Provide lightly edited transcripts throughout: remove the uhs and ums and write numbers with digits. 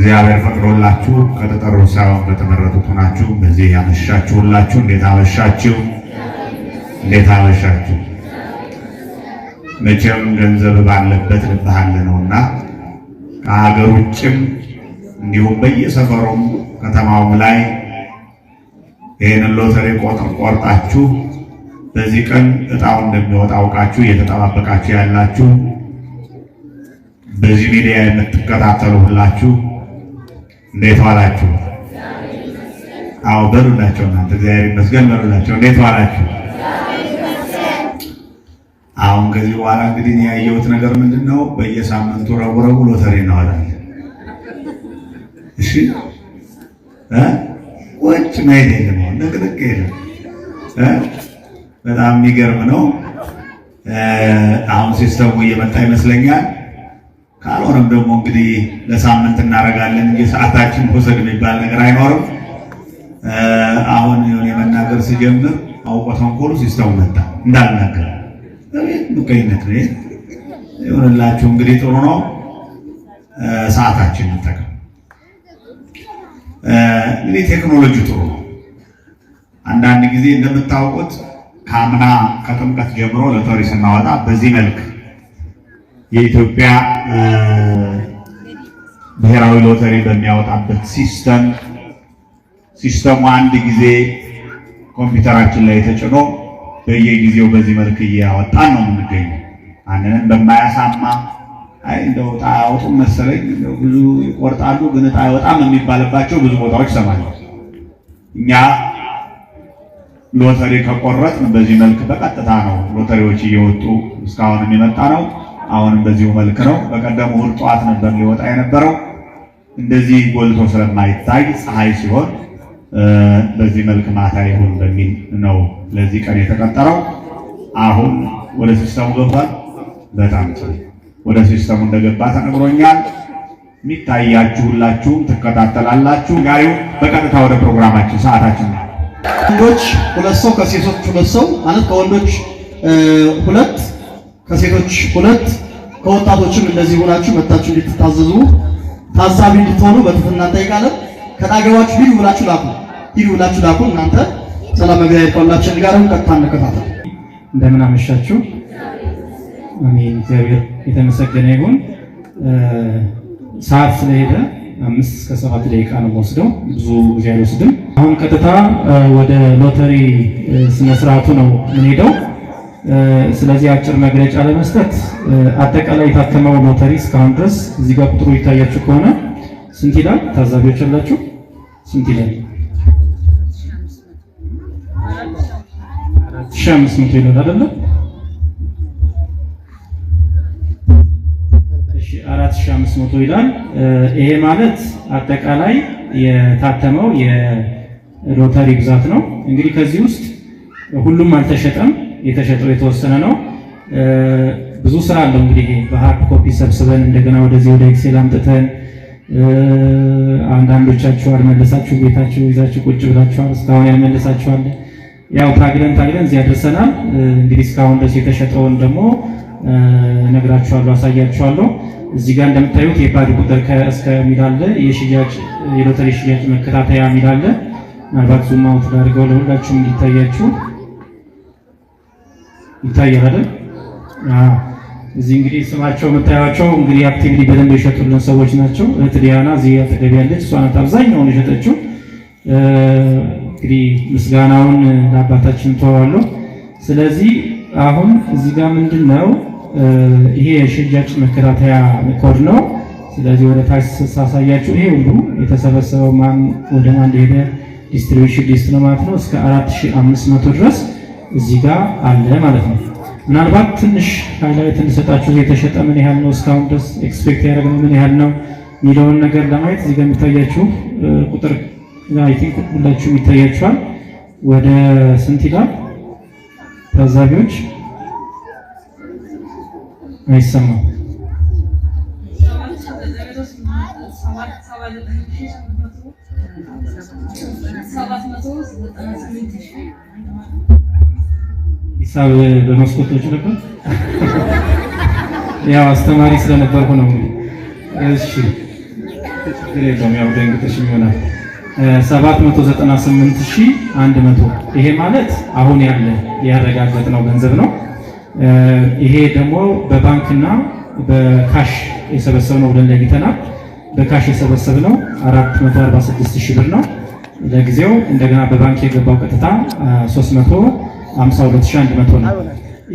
እግዚአብሔር ፈቅዶላችሁ ከተጠሩ ሳይሆን ከተመረጡት ሆናችሁ በዚህ ያመሻችሁላችሁ እንዴት አመሻችሁ? እንዴት አመሻችሁ? መቼም ገንዘብ ባለበት ልብ አለ ነውና ከሀገር ውጭም እንዲሁም በየሰፈሩም ከተማውም ላይ ይህንን ሎተሪ ቆርጣችሁ በዚህ ቀን እጣው እንደሚወጣ አውቃችሁ እየተጠባበቃችሁ ያላችሁ በዚህ ሚዲያ የምትከታተሉ ሁላችሁ እንዴት ዋላችሁ? አዎ በሉላቸው። እናንተ እግዚአብሔር ይመስገን በሉላቸው። እንዴት ዋላችሁ? አሁን ከዚህ በኋላ እንግዲህ ያየሁት ነገር ምንድነው? በየሳምንቱ ረቡዕ ሎተሪ እናወጣለን። እሺ ወጭ ማይደ ነው ንቅንቅ የለም። በጣም የሚገርም ነው። አሁን ሲስተሙ እየመጣ ይመስለኛል። ካልሆነም ደግሞ እንግዲህ ለሳምንት እናደርጋለን እንጂ ሰዓታችን ወሰድ የሚባል ነገር አይኖርም። አሁን የመናገር ሲጀምር አውቆ ተንኮሉ ሲስተሙ መጣ እንዳልናገር ምቀኝነት ነው ይሆንላችሁ። እንግዲህ ጥሩ ነው። ሰዓታችን እንጠቀም። እንግዲህ ቴክኖሎጂ ጥሩ ነው። አንዳንድ ጊዜ እንደምታውቁት ከአምና ከጥምቀት ጀምሮ ሎተሪ ስናወጣ በዚህ መልክ የኢትዮጵያ ብሔራዊ ሎተሪ በሚያወጣበት ሲስተሙ አንድ ጊዜ ኮምፒውተራችን ላይ ተጭኖ በየጊዜው በዚህ መልክ እያወጣን ነው የምንገኘው። አንንን በማያሳማ እንደው ዕጣ አያወጡም መሰለኝ ብዙ ይቆርጣሉ ግን ዕጣ አይወጣም የሚባልባቸው ብዙ ቦታዎች ሰማለሁ። እኛ ሎተሪ ከቆረጥን በዚህ መልክ በቀጥታ ነው ሎተሪዎች እየወጡ እስካሁን የሚመጣ ነው። አሁንም በዚሁ መልክ ነው። በቀደሙ እሑድ ጠዋት ነበር ሊወጣ የነበረው። እንደዚህ ጎልቶ ስለማይታይ ፀሐይ ሲሆን በዚህ መልክ ማታ ይሁን በሚል ነው ለዚህ ቀን የተቀጠረው። አሁን ወደ ሲስተሙ ገብቷል። በጣም ጥሩ ወደ ሲስተሙ እንደገባ ተነግሮኛል። የሚታያችሁ ሁላችሁም ትከታተላላችሁ። ጋዩ በቀጥታ ወደ ፕሮግራማችን ሰዓታችን ነው። ወንዶች 2 ሰው ከሴቶች 2 ሰው ማለት ከወንዶች 2 ከሴቶች 2 ከወጣቶችም እንደዚህ ሆናችሁ መጣችሁ እንድትታዘዙ ታዛቢ እንድትሆኑ በትህትና እንጠይቃለን። ከጣገባችሁ ሂዱ ብላችሁ ላኩ። እናንተ ሰላም እግዚአብሔር ከሁላችን ጋር ነው። ቀጥታ እንከታተል። እንደምን አመሻችሁ። አሜን። እግዚአብሔር የተመሰገነ ይሁን። ሰዓት ስለሄደ 5 እስከ 7 ደቂቃ ነው ወስደው ብዙ ጊዜ አይወስድም። አሁን ቀጥታ ወደ ሎተሪ ስነ ስርዓቱ ነው የምንሄደው። ስለዚህ አጭር መግለጫ ለመስጠት አጠቃላይ የታተመው ሎተሪ እስካሁን ድረስ እዚህ ጋር ቁጥሩ ይታያችሁ ከሆነ ስንት ይላል? ታዛቢዎች አላችሁ? ስንት ይላል? 4500 ይላል አይደለ? እሺ 4500 ይላል። ይሄ ማለት አጠቃላይ የታተመው የሎተሪ ብዛት ነው። እንግዲህ ከዚህ ውስጥ ሁሉም አልተሸጠም። የተሸጠው የተወሰነ ነው። ብዙ ስራ አለው። እንግዲህ በሃርድ ኮፒ ሰብስበን እንደገና ወደዚህ ወደ ኤክሴል አምጥተን አንዳንዶቻችሁ አልመለሳችሁ ቤታችሁ ይዛችሁ ቁጭ ብላችኋል። እስካሁን ያልመለሳችኋል። ያው ታግለን እዚህ አድርሰናል። እንግዲህ እስካሁን ድረስ የተሸጠውን ደግሞ ነግራችኋለሁ፣ አሳያችኋለሁ። እዚህ ጋር እንደምታዩት የባድ ቁጥር እስከ ሚላለ የሎተሪ ሽያጭ መከታተያ ሚላለ ምናልባት ዙም አውት አድርገው ለሁላችሁም እንዲታያችሁ ይታያል አይደል? እዚህ እንግዲህ ስማቸው የምታዩቸው እንግዲህ አክቲቪቲ በደንብ የሸጡልን ሰዎች ናቸው። እህት ዲያና እዚህ አጠገብ ያለች እሷ ናት አብዛኛውን የሸጠችው። እንግዲህ ምስጋናውን ለአባታችን ተዋዋለሁ። ስለዚህ አሁን እዚህ ጋር ምንድነው ይሄ የሽያጭ መከታተያ ኮድ ነው። ስለዚህ ወደ ታች ሳሳያችሁ ይሄ ሁሉ የተሰበሰበው ማን ወደ ማን ሄደ ዲስትሪቢዩሽን ሊስት ነው ማለት ነው። እስከ 4500 ድረስ እዚህ ጋር አለ ማለት ነው። ምናልባት ትንሽ ሃይላይት እንሰጣችሁ የተሸጠ ምን ያህል ነው እስካሁን ድረስ ኤክስፔክት ያደረግነው ምን ያህል ነው የሚለውን ነገር ለማየት እዚህ ጋር የሚታያችሁ ቁጥር አይ ቲንክ ሁላችሁም ይታያችኋል። ወደ ስንት ይላል? ታዛቢዎች አይሰማም። ሂሳብ በመስኮቶች ነበር። ያው አስተማሪ ስለነበርኩ ነው። እሺ ችግር የለውም። ያው ደንግጠሽ ይሆናል። 798100 ይሄ ማለት አሁን ያለ ያረጋገጥነው ገንዘብ ነው። ይሄ ደግሞ በባንክና በካሽ የሰበሰብነው ብለን ለይተናል። በካሽ የሰበሰብነው 446000 ብር ነው ለጊዜው። እንደገና በባንክ የገባው ቀጥታ 352100 ነው።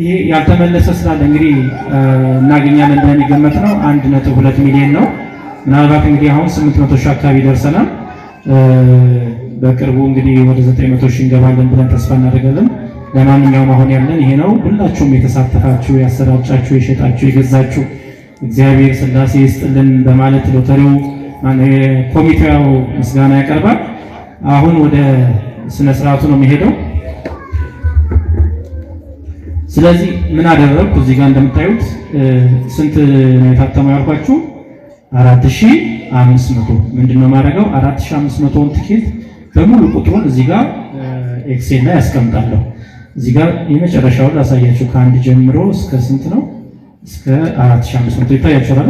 ይሄ ያልተመለሰ ስላለ እንግዲህ እናገኛለን ብለን የገመትነው 1.2 ሚሊዮን ነው። ምናልባት እንግዲህ አሁን 800 ሺህ አካባቢ ደርሰናል። በቅርቡ እንግዲህ ወደ 900 ሺህ እንገባለን ብለን ተስፋ እናደርጋለን። ለማንኛውም አሁን ያለን ይሄ ነው። ሁላችሁም የተሳተፋችሁ፣ ያሰራጫችሁ፣ የሸጣችሁ፣ የገዛችሁ እግዚአብሔር ሥላሴ ይስጥልን በማለት ሎተሪው ኮሚቴው ምስጋና ያቀርባል። አሁን ወደ ስነ ስርዓቱ ነው የሚሄደው። ስለዚህ ምን አደረግኩ? እዚህ ጋር እንደምታዩት ስንት ነው የታተመው ያልኳችሁ? 4500። ምንድነው ማድረገው? 4500ን ትኬት በሙሉ ቁጥሩን እዚህ ጋር ኤክሴል ላይ ያስቀምጣለሁ። እዚህ ጋር የመጨረሻውን ላሳያችሁ። ከአንድ ጀምሮ እስከ ስንት ነው? እስከ 4500 ይታያችኋል።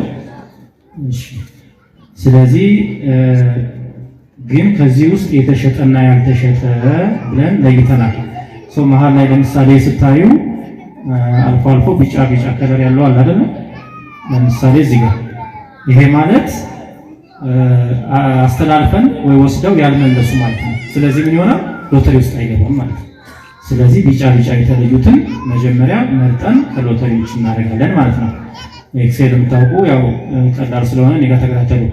እሺ። ስለዚህ ግን ከዚህ ውስጥ የተሸጠና ያልተሸጠ ብለን ለይተናል። መሀል ላይ ለምሳሌ ስታዩ አልፎ አልፎ ቢጫ ከለር ያለው አለ አይደል? ለምሳሌ እዚህ ጋር ይሄ ማለት አስተላልፈን ወይ ወስደው ያልመለሱ ማለት ነው። ስለዚህ ምን ይሆናል? ሎተሪ ውስጥ አይገባም ማለት ነው። ስለዚህ ቢጫ የተለዩትን መጀመሪያ መርጠን ከሎተሪዎች እናደርጋለን ማለት ነው። ኤክሴል የምታውቁ ያው ቀላል ስለሆነ እኔ ጋር ተከታተሉ።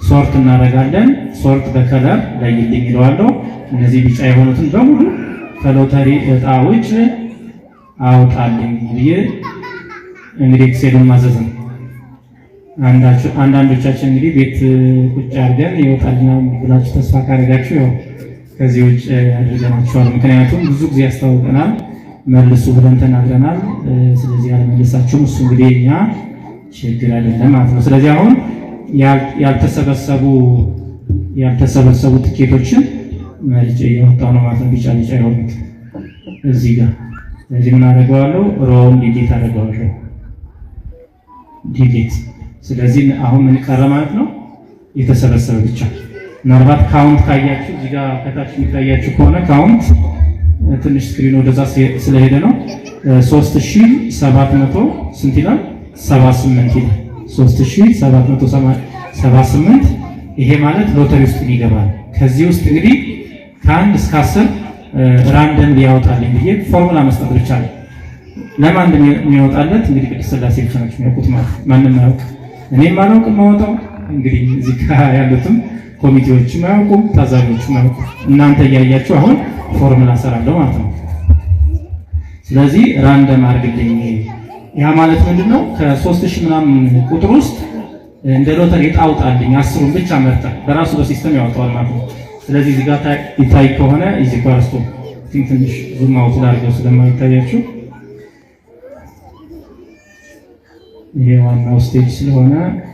ሶርት እናደርጋለን። ሶርት በከለር ለይልኝ ይለዋለሁ። እነዚህ ቢጫ የሆኑትን በሙሉ ከሎተሪ እጣ ውጭ አውጣልኝ ብዬ እንግዲህ ኤክሴሉን ማዘዝ ነው። አንዳንዶቻችን እንግዲህ ቤት ቁጭ አድርገን ይወጣልናል ብላችሁ ተስፋ ካደረጋችሁ ያው ከዚህ ውጭ አድርገናችኋል። ምክንያቱም ብዙ ጊዜ ያስታውቀናል፣ መልሱ ብለን ተናግረናል። ስለዚህ ያለመለሳችሁም እሱ እንግዲህ እኛ ችግር አይደለም ማለት ነው። ስለዚህ አሁን ያልተሰበሰቡ ትኬቶችን መርጬ እያወጣሁ ነው ማለት ነው። ቢጫ የሆኑት እዚህ ጋር። ስለዚህ ምን አደርገዋለሁ? ሮውን ዲሊት አደርገዋለሁ። ዲሊት። ስለዚህ አሁን ምን ቀረ ማለት ነው? የተሰበሰበ ብቻ። ምናልባት ካውንት ካያችሁ እዚህ ጋር ከታች የሚታያችሁ ከሆነ ካውንት ትንሽ ስክሪን ወደዛ ስለሄደ ነው 3700 ስንት ይላል? 78 ይላል። 3778 ይሄ ማለት ሎተሪ ውስጥ ይገባል። ከዚህ ውስጥ እንግዲህ ከ1 እስከ 10 ራንደም ሊያወጣልኝ ብዬ ፎርሙላ መስጠት ብቻ ነው። ለማን እንደሚያወጣለት እንግዲህ ቅድስት ሥላሴ ብቻ ናቸው የሚያውቁት ማለት ማንም አያውቅ። እኔም አላውቅም ማወጣው እንግዲህ እዚህ ጋር ያሉትም ኮሚቴዎችም አያውቁም፣ ታዛቢዎችም አያውቁም። እናንተ እያያችሁ አሁን ፎርሙላ ሰራለሁ ማለት ነው። ስለዚህ ራንደም አድርግልኝ። ያ ማለት ምንድነው? ከ3000 ምናምን ቁጥር ውስጥ እንደ ሎተሪ ጣውጣልኝ 10ን ብቻ መርጠ በራሱ በሲስተም ያወጣዋል ማለት ነው። ስለዚህ እዚህ ጋር ይታይ ከሆነ እዚህ ኳርስቶ ትንሽ ዙም አውት ላድርገው ስለማይታያችሁ ይሄ ዋናው ስቴጅ ስለሆነ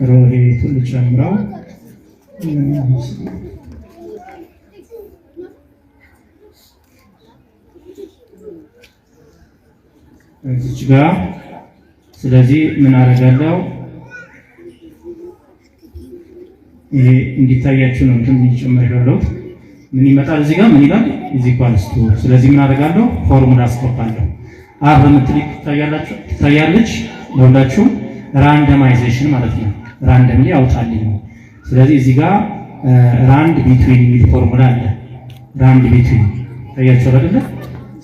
ሮሄቱን ልጨምረው። እዚህ ጋር ስለዚህ ምን አደርጋለሁ? ይሄ እንዲታያችሁ ነው እንትን ጨምር ያለው ምን ይመጣል? እዚህ ጋር ምን ይላል? እዚህ ኳልስቱ። ስለዚህ ምን አደርጋለሁ? ፎርሙላ አስገባለሁ። አር የምትልክ ትታያለች ለሁላችሁም። ራንደማይዜሽን ማለት ነው። ራንደምሊ አውጣልኝ ነው። ስለዚህ እዚህ ጋር ራንድ ቢትዊን የሚል ፎርሙላ አለ። ራንድ ቢትዊን ታያችሁ አይደለ?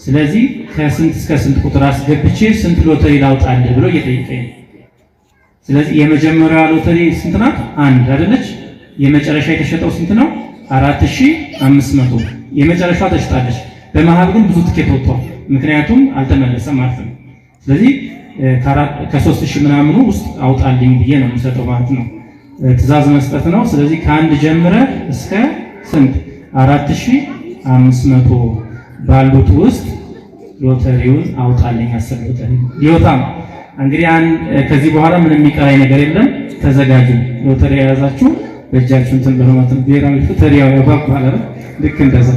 ስለዚህ ከስንት እስከ ስንት ቁጥር አስገብቼ ስንት ሎተሪ ላውጣልህ ብሎ እየጠየቀኝ ነው። ስለዚህ የመጀመሪያዋ ሎተሪ ስንት ናት? 1 አይደለች? የመጨረሻ የተሸጠው ስንት ነው? 4500። የመጨረሻዋ ተሽጣለች። በመሃል ግን ብዙ ትኬት ወጥቷል። ምክንያቱም አልተመለሰም ማለት ነው። ስለዚህ ከ3000 ምናምኑ ውስጥ አውጣልኝ ብዬ ነው የምሰጠው ማለት ነው። ትዕዛዝ መስጠት ነው። ስለዚህ ከአንድ ጀምረ እስከ ስንት 4500 ባሉት ውስጥ ሎተሪውን አውጣልኝ። 10 ሎተሪ ሊወጣም እንግዲህ ከዚህ በኋላ ምንም የሚቀራኝ ነገር የለም። ተዘጋጁ። ሎተሪ የያዛችሁ በእጃችሁ እንትን በማለት ነው። ብሔራዊ ሎተሪ ያባባል አይደል? ልክ እንደዛ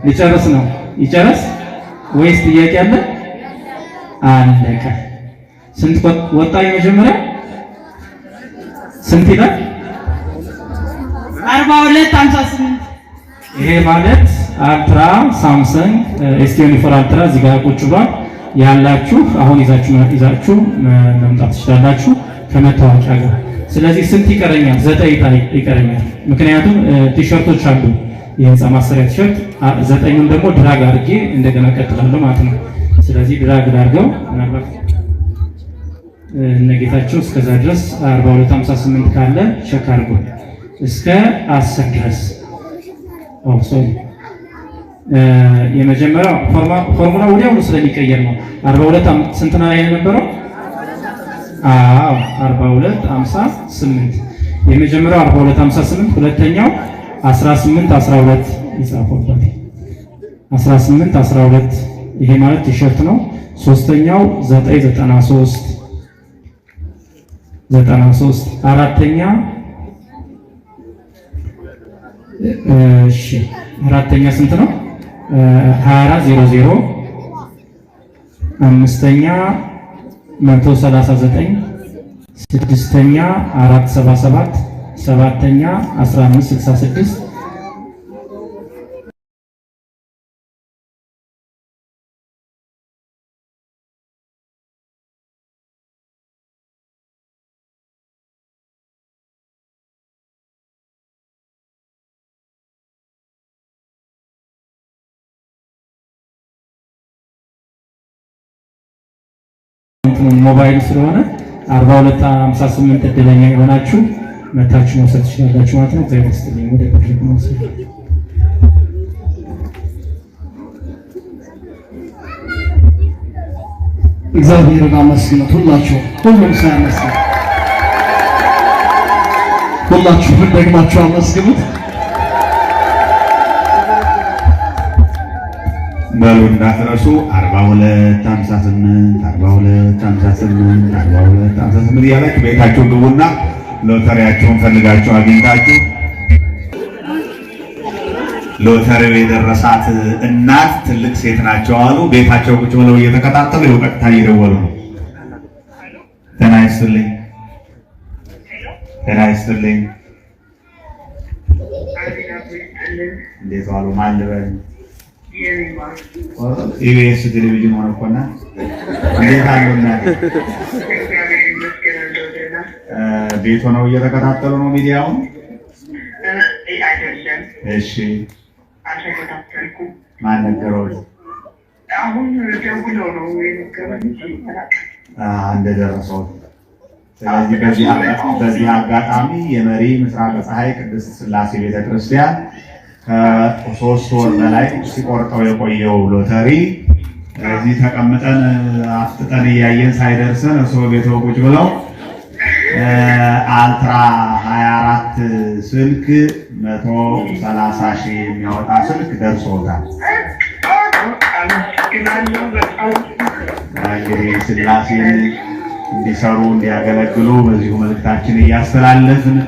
ሊጨርስ ነው። ይጨርስ ወይስ ጥያቄ አለ? አለቀ። ስንት ወጣ? የመጀመሪያ ስንት ይላል? 4258 ይሄ ማለት አልትራ ሳምሰንግ ኤስ24 አልትራ እዚህ ጋር ቁጭ ብሏል ያላችሁ አሁን ይዛችሁ መምጣት ትችላላችሁ ከመታወቂያ ጋር። ስለዚህ ስንት ይቀረኛል? 9 ይቀረኛል። ምክንያቱም ቲሸርቶች አሉ የህንፃ ማሰሪያ ቲሸርት 9ን ደግሞ ድራግ አድርጌ እንደገና ቀጥላለሁ ማለት ነው። ስለዚህ ድራግ አድርገው ምናልባት እነጌታቸው እስከዛ ድረስ 4258 ካለ ቸክ አድርጎ እስከ 10 ድረስ የመጀመሪያው ፎርሙላ ወዲያውኑ ስለሚቀየር ነው። 42 ስንት ነው የነበረው? 4258 የመጀመሪያው 4258 ሁለተኛው 1812 ይጻፈውበት 1812 ይሄ ማለት ቲሸርት ነው። ሶስተኛው 993 አራተኛ አራተኛ ስንት ነው? 2400 አምስተኛ 139 ስድስተኛ 477 ሰባተኛ 1566 ሞባይል ስለሆነ 4258 እድለኛ የሆናችሁ መታችሁ መውሰድ ትችላላችሁ ማለት ነው። ዘይት ስትልኝ ወደ ፕሮጀክት መውሰድ እግዚአብሔርን አመስግኑት። ሁሉም ሰው ያመስግን። ሁላችሁም ደግማችሁ አመስግኑት። በሉ እንዳትረሱ 4258 4258 እያላችሁ ቤታችሁ ግቡና ሎተሪያችሁን ፈልጋችሁ አግኝታችሁ ሎተሪው የደረሳት እናት ትልቅ ሴት ናቸው አሉ። ቤታቸው ቁጭ ብለው እየተከታተሉ ይኸው ቀጥታ እየደወሉ ነው። ጤና ይስጥልኝ፣ ጤና ይስጥልኝ። እንዴት ዋሉ? ማን ልበል? ኢቢኤስ ቴሌቪዥን ሆነ እኮ እና እንዴት አሉና ቤት ሆነው እየተከታተሉ ነው ሚዲያውን? እሺ ማን ነገረው? አሁን ደውለው ነው እንደደረሰው። ስለዚህ በዚህ አጋጣሚ የመሪ ምስራቅ ፀሐይ ቅድስት ሥላሴ ቤተክርስቲያን ከ3 ወር በላይ ሲቆርጠው የቆየው ሎተሪ እዚህ ተቀምጠን አፍጥጠን እያየን ሳይደርሰን እርስዎ ቤቶ ቁጭ ብለው አልትራ 24 ስልክ 130 ሺህ የሚያወጣ ስልክ ደርሶታል። እንግዲህ ሥላሴን እንዲሰሩ እንዲያገለግሉ በዚሁ መልእክታችን እያስተላለፍን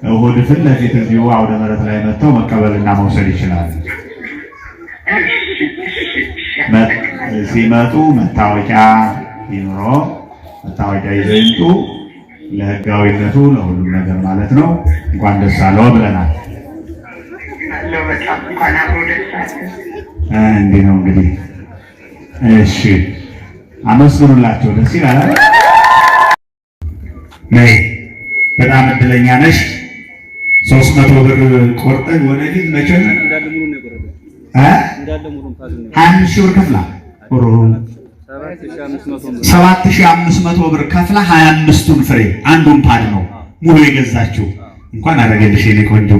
እሑድ ፊት ለፊት እዚሁ አውደ ምሕረት ላይ መጥተው መቀበልና መውሰድ ይችላሉ። ሲመጡ መታወቂያ ይኑረው፣ መታወቂያ ይዘው ይምጡ። ለሕጋዊነቱ ለሁሉም ነገር ማለት ነው። እንኳን ደስ አለው ብለናል። እንዲህ ነው እንግዲህ። እሺ አመስግኑላቸው። ደስ ይላል። ነይ በጣም እድለኛ ነሽ። 300 ብር ቆርጠን ወደፊት መቼም 25 ሺህ ብር ከፍላ 7500 ብር ከፍላ 25ቱን ፍሬ አንዱን ፓድ ነው ሙሉ የገዛችው። እንኳን አደረገልሽ የኔ ቆንጆ።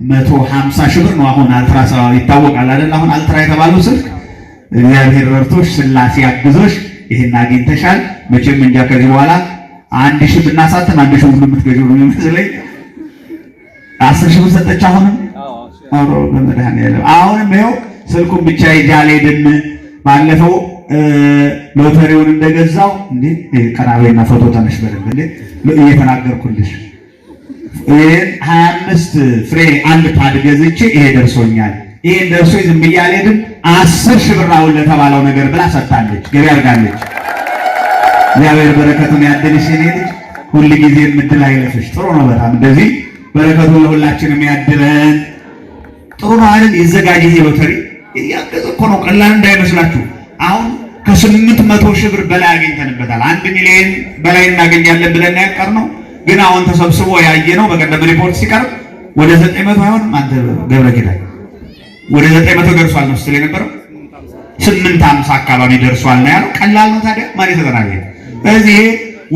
150 ሺህ ብር ነው። አሁን አልትራ ይታወቃል አይደል? አሁን አልትራ የተባለው ስልክ እግዚአብሔር ረድቶሽ ሥላሴ አግዞሽ ይሄን አግኝተሻል። መቼም እንጃ ከዚህ በኋላ 1000 ብናሳተም 1000 ሁሉ የምትገዢው ነው የሚመስለኝ። 10 ሺህ ብር ሰጠች። አሁንም በመድኃኒዓለም አሁንም ይኸው ስልኩን ብቻ ይዤ አልሄድም። ባለፈው ሎተሪውን እንደገዛው እንዴ ቀናቤና ፎቶ ተነሽ በደንብ እንዴ እየተናገርኩልሽ ይሄን 25 ፍሬ አንድ ፓድ ገዝቼ ይሄ ደርሶኛል። ይሄን ደርሶ ዝም ብዬ አልሄድም። 10 ሺህ ብር አሁን ለተባለው ነገር ብላ ሰጥታለች፣ ገቢ አድርጋለች። እግዚአብሔር በረከቱን ያድልሽ የኔ ልጅ። ሁል ጊዜ ምድል አይለፍሽ። ጥሩ ነው በጣም እንደዚህ በረከቱን ለሁላችንም ያድለን። ጥሩ ነው አይደል? ይዘጋጅ ይሄ ሎተሪ ያገዘ እኮ ነው፣ ቀላል እንዳይመስላችሁ። አሁን ከ800 ሺህ ብር በላይ አግኝተንበታል። 1 ሚሊዮን በላይ እናገኛለን ብለን ያቀር ነው። ግን አሁን ተሰብስቦ ያየ ነው። በቀደም ሪፖርት ሲቀርብ ወደ 900 አይሆንም። አንተ ገብረ ኪዳን ወደ 900 ደርሷል ነው ስትል የነበረው 850 አካባቢ ደርሷል ነው ያለው። ቀላል ነው ታዲያ ማን የተጠናቀ። ስለዚህ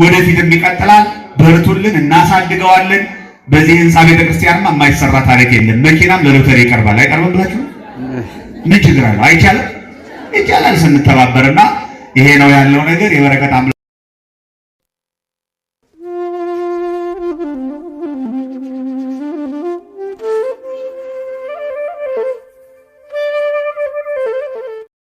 ወደፊትም ይቀጥላል። በርቱልን፣ እናሳድገዋለን። በዚህ ህንፃ ቤተክርስቲያንማ የማይሰራ ታሪክ የለም። መኪናም ለሎተሪ ይቀርባል አይቀርብም ብላችሁ ምን ችግር አለው? አይቻልም? ይቻላል ስንተባበርና ይሄ ነው ያለው ነገር። የበረከት